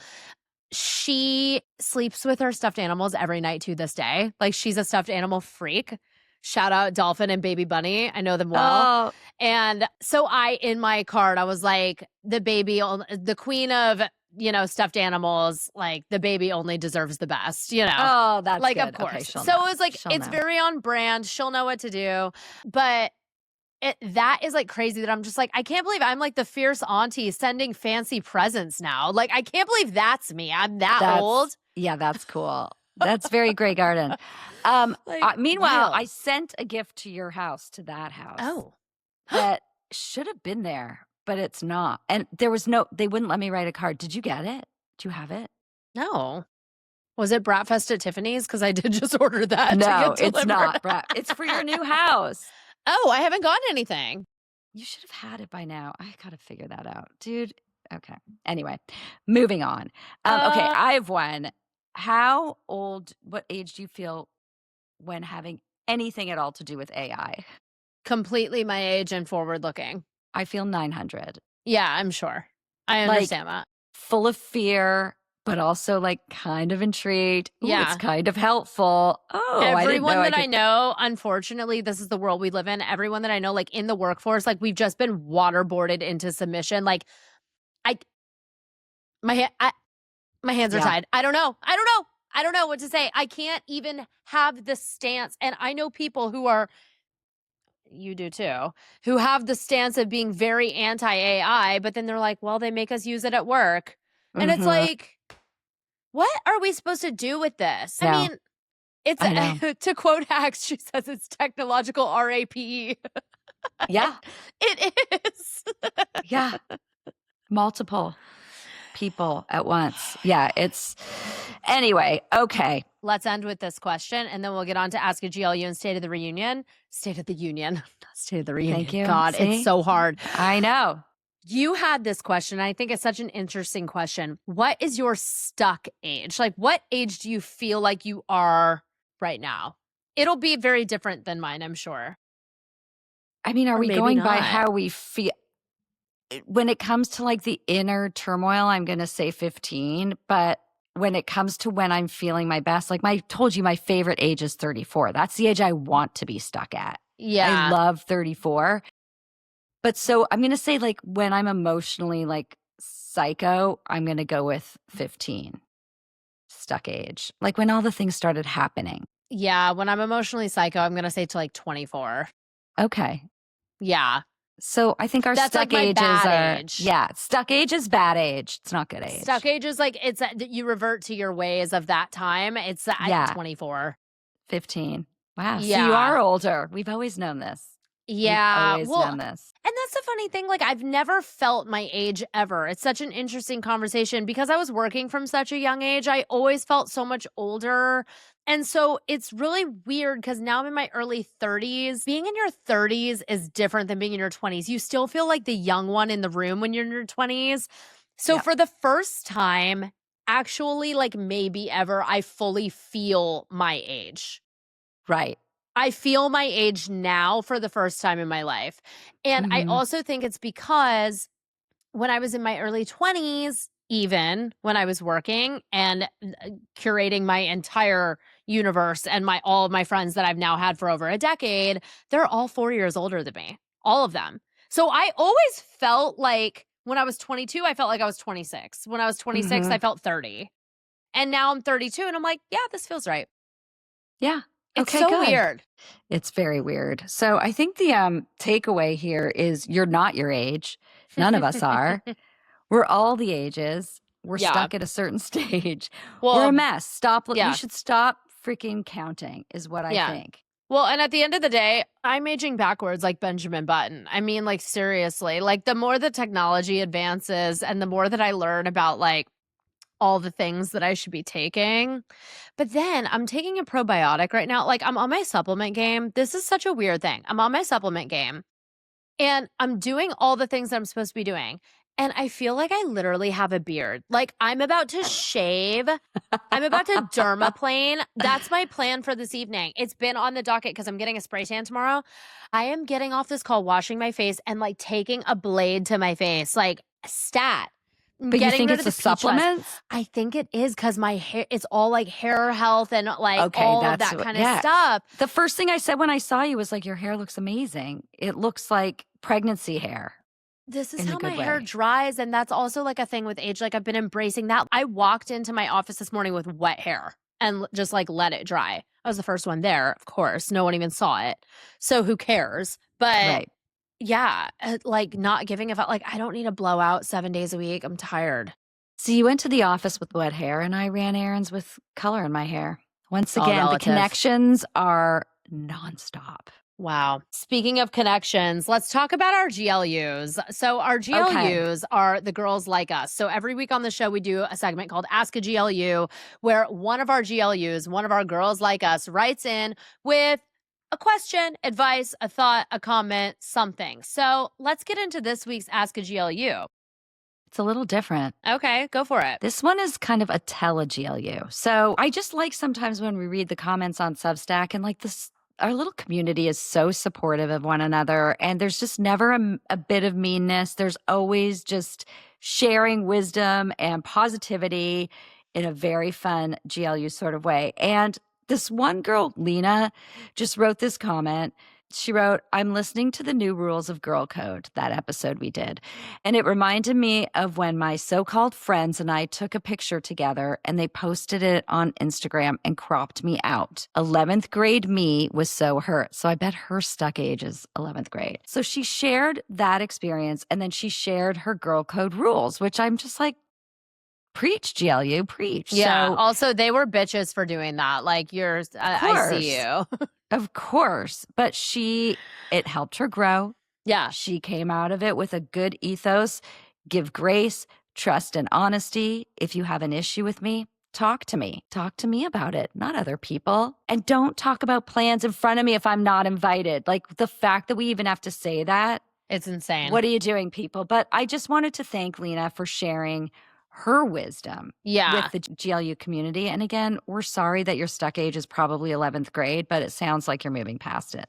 she sleeps with her stuffed animals every night to this day. Like she's a stuffed animal freak. Shout out Dolphin and Baby Bunny. I know them well. And so in my card, I was like, the queen of, you know, stuffed animals, like the baby only deserves the best, you know? Oh, that's like, good. Of course. Okay, so it was like, it's very on brand. She'll know what to do. But that is like crazy that I'm just like, I can't believe I'm like the fierce auntie sending fancy presents now. Like, I can't believe that's me. I'm that's old. Yeah, that's cool. That's very Grey Garden. Meanwhile, I sent a gift to your house, to that house. Oh. That should have been there, but it's not. And they wouldn't let me write a card. Did you get it? Do you have it? No. Was it Bratfest at Tiffany's? Because I did just order that. No, it's not. It's for your new house. Oh, I haven't gotten anything. You should have had it by now. I got to figure that out. Dude. Okay. Anyway, moving on. Okay, I have one. What age do you feel when having anything at all to do with AI? Completely my age and forward looking. I feel 900. Yeah, I'm sure. I understand that. Full of fear, but also like kind of intrigued. Ooh, yeah. It's kind of helpful. Oh, everyone I know, unfortunately, this is the world we live in. Everyone that I know, like in the workforce, like we've just been waterboarded into submission. Like my hands are tied. I don't know what to say. I can't even have the stance. And I know people who are, you do too, who have the stance of being very anti-AI, but then they're like, well, they make us use it at work. And it's like, what are we supposed to do with this? No. I mean, it's, to quote Hacks, she says it's technological RAPE. Yeah. It is. Yeah. Multiple people at once. Yeah, anyway, okay. Let's end with this question, and then we'll get on to Ask a GLU and State of the Reunion. State of the Union. State of the Reunion. Thank you. God, See? It's so hard. I know. You had this question. I think it's such an interesting question. What is your stuck age? Like, what age do you feel like you are right now? It'll be very different than mine, I'm sure. I mean, are we going by how we feel? When it comes to like the inner turmoil, I'm going to say 15. But when it comes to when I'm feeling my best, like I told you, my favorite age is 34. That's the age I want to be stuck at. Yeah. I love 34. But so I'm going to say like when I'm emotionally like psycho, I'm going to go with 15. Stuck age. Like when all the things started happening. Yeah. When I'm emotionally psycho, I'm going to say to like 24. Okay. Yeah. So I think our That's stuck like ages are age. Yeah, stuck age is bad age. It's not good age. Stuck age is like you revert to your ways of that time. It's at 24. 15. Wow. Yeah. So you are older. We've always known this. Yeah. We've always known this. And that's the funny thing. Like I've never felt my age ever. It's such an interesting conversation because I was working from such a young age. I always felt so much older. And so it's really weird because now I'm in my early 30s. Being in your 30s is different than being in your 20s. You still feel like the young one in the room when you're in your 20s. So for the first time, actually, like maybe ever, I fully feel my age. Right. I feel my age now for the first time in my life. And I also think it's because when I was in my early 20s, even when I was working and curating my entire universe and all of my friends that I've now had for over a decade, they're all 4 years older than me. all of them. So I always felt like when I was 22, I felt like I was 26. When I was 26, I felt 30. And now I'm 32 and I'm like, yeah, this feels right. Yeah. It's Okay, so good. weird. It's very weird. So I think the takeaway here is you're not your age. None of us are. We're all the ages. We're stuck at a certain stage. Well, We're a mess. Stop. yeah. You should stop freaking counting is what I think. Well, and at the end of the day, I'm aging backwards like Benjamin Button. I mean, like, seriously, like the more the technology advances and the more that I learn about like all the things that I should be taking. But then I'm taking a probiotic right now. Like, I'm on my supplement game. This is such a weird thing. I'm on my supplement game and I'm doing all the things that I'm supposed to be doing. And I feel like I literally have a beard. Like, I'm about to shave. I'm about to dermaplane. That's my plan for this evening. It's been on the docket because I'm getting a spray tan tomorrow. I am getting off this call, washing my face, and like taking a blade to my face. Like, stat. But you think it's the supplements? I think it is because my hair, it's all like hair health and like all of that kind of stuff. The first thing I said when I saw you was like, your hair looks amazing. It looks like pregnancy hair. This is how my hair dries. And that's also like a thing with age. Like, I've been embracing that. I walked into my office this morning with wet hair and just like let it dry. I was the first one there, of course. No one even saw it. So who cares? But yeah, like not giving a fuck. Like, I don't need a blowout 7 days a week. I'm tired. So you went to the office with wet hair and I ran errands with color in my hair. Once again, the connections are nonstop. Wow. Speaking of connections, let's talk about our GLUs. So our GLUs are the girls like us. So every week on the show, we do a segment called Ask a GLU, where one of our GLUs, one of our girls like us, writes in with a question, advice, a thought, a comment, something. So let's get into this week's Ask a GLU. It's a little different. Okay, go for it. This one is kind of a tele-GLU. So I just like sometimes when we read the comments on Substack and like this, our little community is so supportive of one another and there's just never a bit of meanness. There's always just sharing wisdom and positivity in a very fun GLU sort of way. And this one girl, Lena, just wrote this comment. She wrote, I'm listening to the new rules of girl code, that episode we did. And it reminded me of when my so-called friends and I took a picture together and they posted it on Instagram and cropped me out. 11th grade me was so hurt. So I bet her stuck age is 11th grade. So she shared that experience and then she shared her girl code rules, which I'm just like, preach, GLU, preach. Yeah. So, also, they were bitches for doing that. Like, yours, I see you. Of course. But it helped her grow. Yeah. She came out of it with a good ethos, give grace, trust, and honesty. If you have an issue with me, talk to me. Talk to me about it, not other people. And don't talk about plans in front of me if I'm not invited. Like, the fact that we even have to say that. It's insane. What are you doing, people? But I just wanted to thank Lena for sharing her wisdom with the GLU community. And again, we're sorry that your stuck age is probably 11th grade, but it sounds like you're moving past it.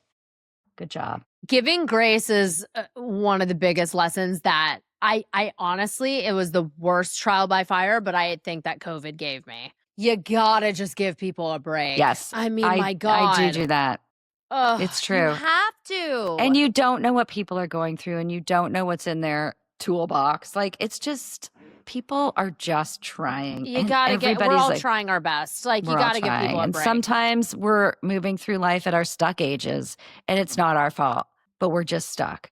Good job. Giving grace is one of the biggest lessons that I honestly, it was the worst trial by fire, but I think that COVID gave me. You gotta just give people a break. Yes. I mean, my God. I do that. Ugh, it's true. You have to. And you don't know what people are going through and you don't know what's in their toolbox. Like, it's just... people are just trying. You gotta we're all trying our best. Like, you gotta give people a break. And sometimes we're moving through life at our stuck ages and it's not our fault, but we're just stuck.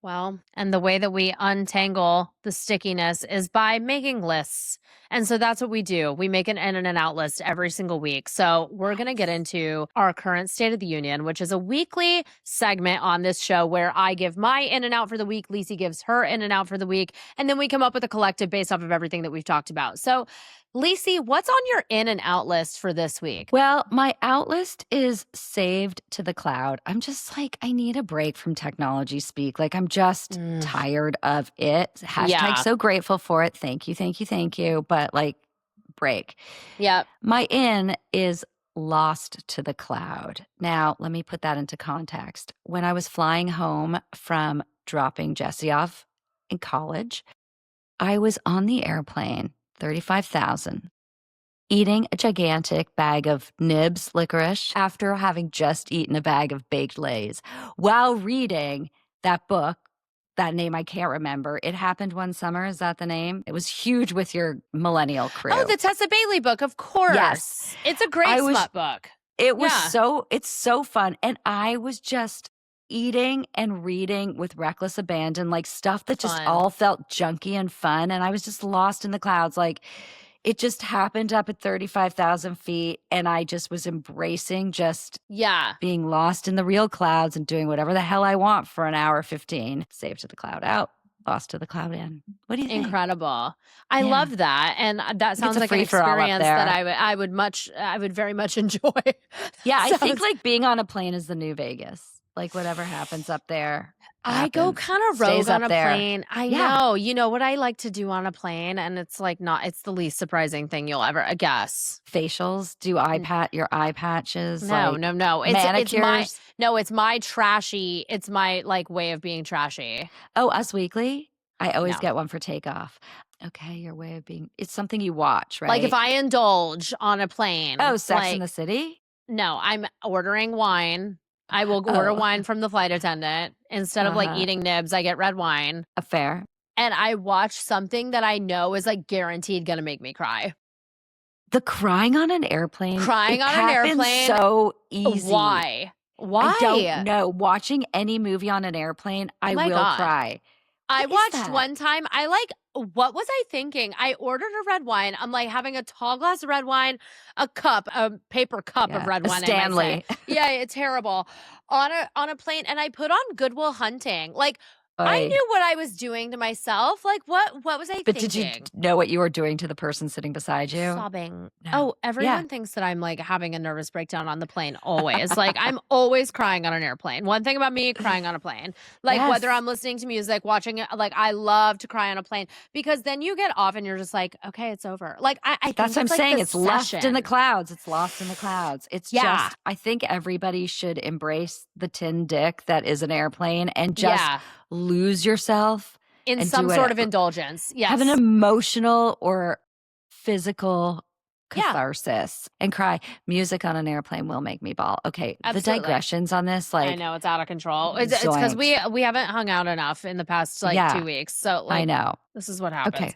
Well, and the way that we untangle the stickiness is by making lists. And so that's what we do. We make an in and an out list every single week. So we're going to get into our current State of the Union, which is a weekly segment on this show where I give my in and out for the week. Lisi gives her in and out for the week. And then we come up with a collective based off of everything that we've talked about. So Lisi, what's on your in and out list for this week? Well, my out list is saved to the cloud. I'm just like, I need a break from technology speak. Like, I'm just tired of it. Hashtag so grateful for it. Thank you, thank you, thank you. But like, break. Yep. My in is lost to the cloud. Now, let me put that into context. When I was flying home from dropping Jesse off in college, I was on the airplane, 35,000, eating a gigantic bag of Nibs licorice after having just eaten a bag of baked Lay's while reading that book, that name I can't remember. It Happened One Summer. Is that the name? It was huge with your millennial crew. Oh, the Tessa Bailey book, of course. Yes. It's a great smut book. It was it's so fun. And I was just eating and reading with reckless abandon, like stuff that just all felt junky and fun. And I was just lost in the clouds. Like it just happened up at 35,000 feet. And I just was embracing just being lost in the real clouds and doing whatever the hell I want for an hour 15. Saved to the cloud out. Lost to the cloud in. What do you think? Incredible. I love that. And that sounds like an experience that I would very much enjoy. Yeah, I think like being on a plane is the new Vegas. Like whatever happens up there. I go kind of rogue on a plane. I know. You know what I like to do on a plane? And it's like it's the least surprising thing you'll ever guess. Facials? Do your eye patches? No. Manicures? It's my trashy. It's my like way of being trashy. Oh, Us Weekly? I always get one for takeoff. Okay, your way of being, it's something you watch, right? Like if I indulge on a plane. Oh, Sex in the City? No, I'm ordering wine. I will order wine from the flight attendant. Instead of like eating nibs, I get red wine. Fair. And I watch something that I know is like guaranteed going to make me cry. The crying on an airplane. So easy. Why? I don't know. Watching any movie on an airplane, I will cry. I watched one time. What was I thinking? I ordered a red wine. I'm like having a tall glass of red wine, a paper cup of red wine. Stanley. Yeah, it's terrible. On a plane, and I put on Good Will Hunting. Like I knew what I was doing to myself. Like what was I thinking? But did you know what you were doing to the person sitting beside you? Sobbing. No. Oh, everyone thinks that I'm like having a nervous breakdown on the plane always. Like I'm always crying on an airplane. One thing about me, crying on a plane. Like whether I'm listening to music, watching it, like I love to cry on a plane because then you get off and you're just like, okay, it's over. Like I think that's what I'm like saying. It's left in the clouds. It's lost in the clouds. It's just, I think everybody should embrace the tin dick that is an airplane and just lose yourself in some sort of indulgence. Yes. Have an emotional or physical catharsis and cry. Music on an airplane will make me bawl. Okay. Absolutely. The digressions on this, like, I know it's out of control. It's because we haven't hung out enough in the past 2 weeks. So like, I know this is what happens.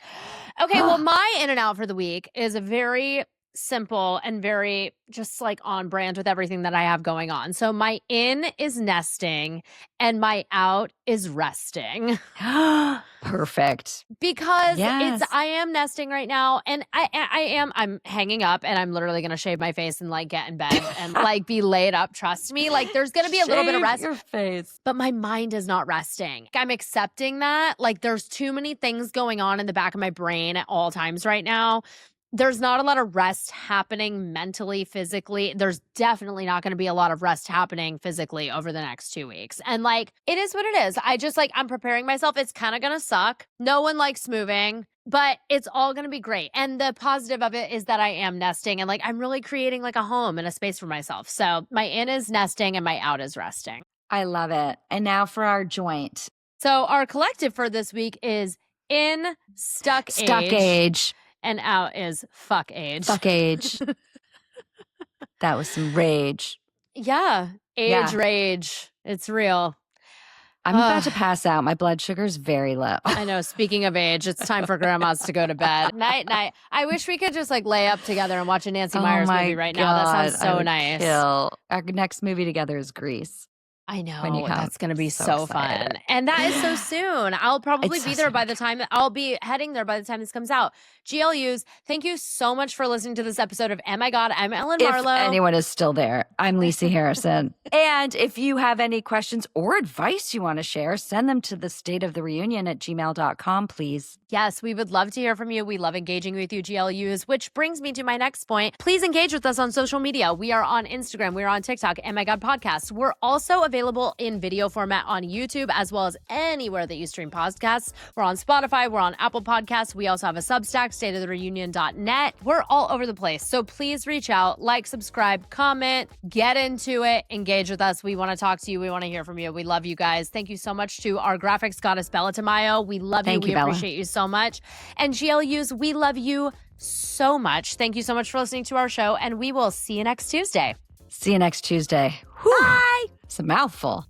Okay. Well, my in and out for the week is a very simple and very just like on brand with everything that I have going on. So my in is nesting and my out is resting. Perfect. Because I am nesting right now and I'm hanging up and I'm literally going to shave my face and like get in bed and like be laid up. Trust me. Like there's going to be a little bit of rest. Your face. But my mind is not resting. I'm accepting that. Like there's too many things going on in the back of my brain at all times right now. There's not a lot of rest happening mentally, physically. There's definitely not going to be a lot of rest happening physically over the next 2 weeks. And like, it is what it is. I just like, I'm preparing myself. It's kind of going to suck. No one likes moving, but it's all going to be great. And the positive of it is that I am nesting and like, I'm really creating like a home and a space for myself. So my in is nesting and my out is resting. I love it. And now for our joint. So our collective for this week is in stuck age. And out is fuck age. Fuck age. That was some rage. Yeah. Rage. It's real. I'm about to pass out. My blood sugar is very low. I know. Speaking of age, it's time for grandmas to go to bed. Night. I wish we could just like lay up together and watch a Nancy Meyers movie right now. That sounds so nice. Our next movie together is Grease. I know. That's going to be so fun. And that is so soon. I'll probably be there by the time I'll be heading there by the time this comes out. GLUs, thank you so much for listening to this episode of EhMaGawd. I'm Ellen Marlowe. If anyone is still there, I'm Lisi Harrison. And if you have any questions or advice you want to share, send them to thestateofthereunion@gmail.com, please. Yes, we would love to hear from you. We love engaging with you, GLUs, which brings me to my next point. Please engage with us on social media. We are on Instagram. We are on TikTok, EhMaGawd Podcast. We're also available in video format on YouTube, as well as anywhere that you stream podcasts. We're on Spotify. We're on Apple Podcasts. We also have a Substack, stateofthereunion.net. We're all over the place. So please reach out, like, subscribe, comment, get into it, engage with us. We want to talk to you. We want to hear from you. We love you guys. Thank you so much to our graphics goddess, Bella Tamayo. We love you. We appreciate you so much. And GLUs, we love you so much. Thank you so much for listening to our show, and we will see you next Tuesday. See you next Tuesday. Bye. It's a mouthful.